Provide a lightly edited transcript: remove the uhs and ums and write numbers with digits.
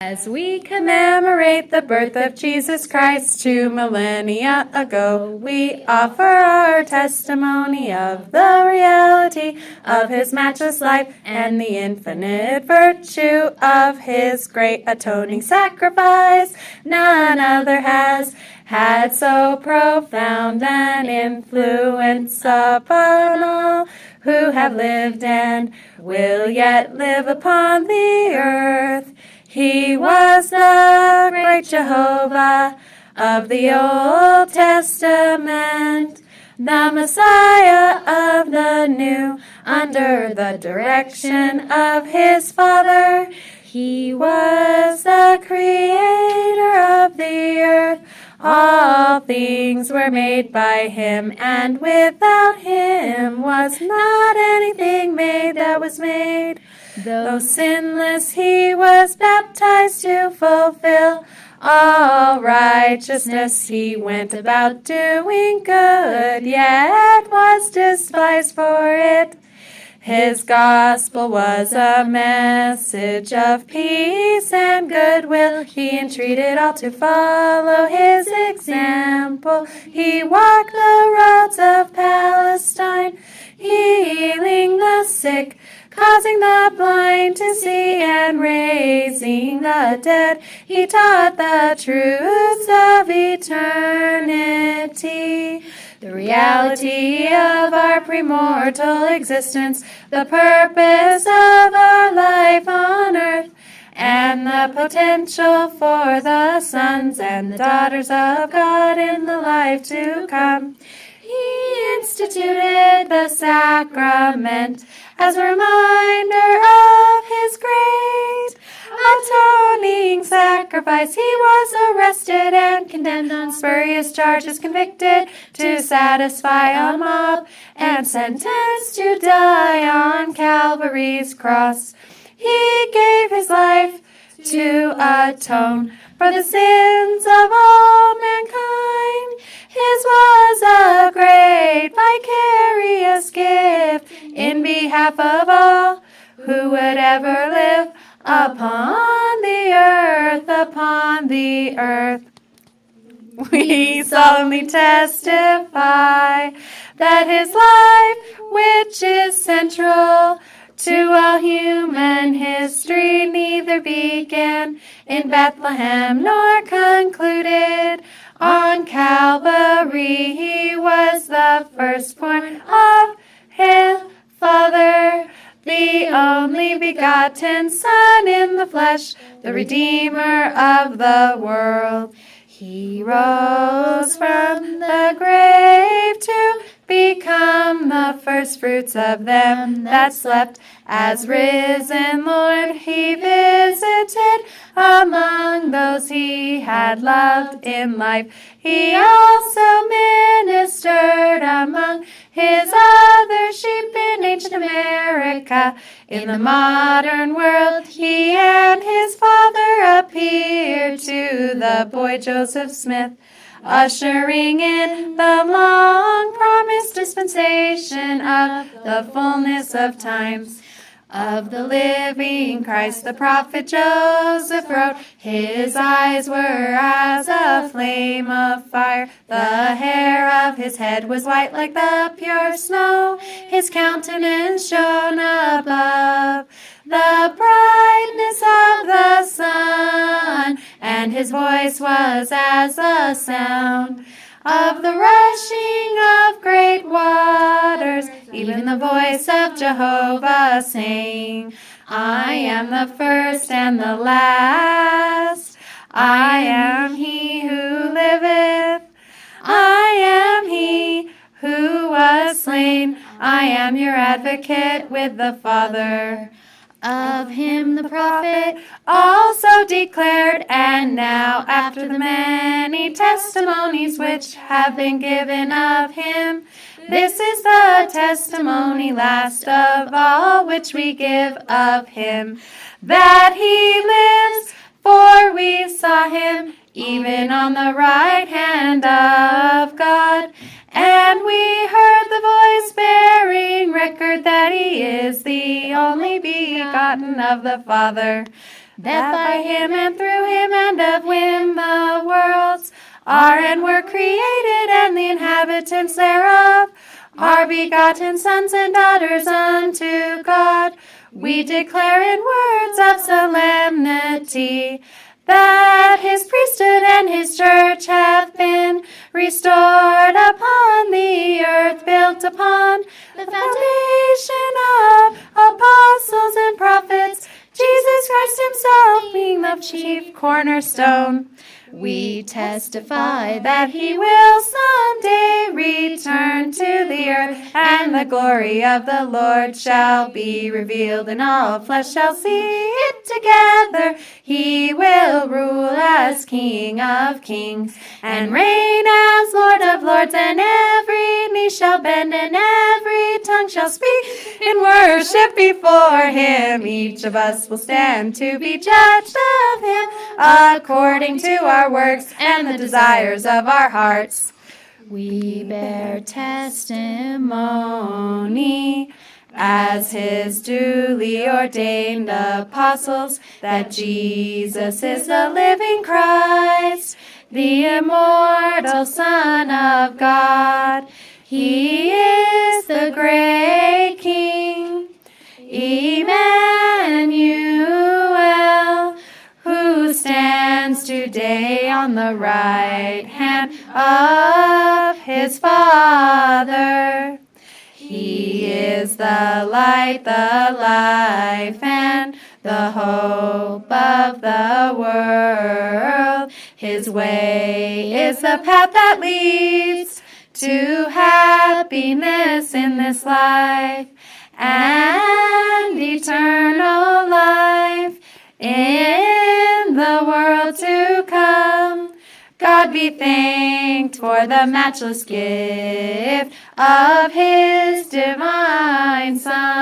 As we commemorate the birth of Jesus Christ 2 millennia ago, we offer our testimony of the reality of his matchless life and the infinite virtue of his great atoning sacrifice. None other has had so profound an influence upon all who have lived and will yet live upon the earth. He was the great Jehovah of the Old Testament, the Messiah of the New, under the direction of his Father. He was the creator of the earth. All things were made by him, and without him was not anything made that was made. Though sinless, he was baptized to fulfill all righteousness. He went about doing good, yet was despised for it. His gospel was a message of peace and goodwill. He entreated all to follow his example. He walked the roads of Palestine, healing the sick, causing the blind to see, and raising the dead. He taught the truths of eternity, the reality of our premortal existence, the purpose of our life on earth, and the potential for the sons and the daughters of God in the life to come. He instituted the sacrament as a reminder of his great atoning sacrifice. He was arrested and condemned on spurious charges, convicted to satisfy a mob, and sentenced to die on Calvary's cross. He gave his life to atone for the sins of all mankind. His was a great vicarious gift in behalf of all who would ever live upon the earth. We solemnly testify that his life, which is central to all human history, neither began in Bethlehem nor concluded on Calvary. He was the firstborn of his Father, the only begotten Son in the flesh, the Redeemer of the world. He rose from the grave to become the firstfruits of them that slept. As risen Lord, he visited among those he had loved in life. He also ministered among his other sheep in ancient America. In the modern world, he and his Father appeared to the boy Joseph Smith, ushering in the long-promised dispensation of the fullness of times. Of the living Christ, the prophet Joseph wrote, his eyes were as a flame of fire. The hair of his head was white like the pure snow. His countenance shone above the brightness of the sun, and his voice was as the sound of the rushing of great waters. Even the voice of Jehovah sang, I am the first and the last. I am he who liveth. I am he who was slain. I am your advocate with the Father. Of him the prophet also declared, and now after the many testimonies which have been given of him, this is the testimony last of all which we give of him, that he lives, for we saw him even on the right hand of God, and we heard the voice bearing record that he is the only begotten of the Father. that by him and through him and of him the worlds are and were created, and the inhabitants thereof are begotten sons and daughters unto God. We declare in words of solemnity that his priesthood and his church have been restored upon the earth, built upon the foundation of apostles and prophets, Jesus Christ himself being the chief cornerstone. We testify that he will someday return to the earth, and the glory of the Lord shall be revealed, and all flesh shall see it together. He will rule as King of kings, and reign as Lord of lords, and every knee shall bend, and every tongue shall speak in worship before him. Each of us will stand to be judged of him according to our works and the desires of our hearts. We bear testimony as his duly ordained apostles that Jesus is the living Christ, the immortal Son of God. He is the great King, Emmanuel, who stands today on the right hand of his Father. He is the light, the life, and the hope of the world. His way is the path that leads to happiness in this life and eternal life in the world to come. God be thanked for the matchless gift of his divine Son.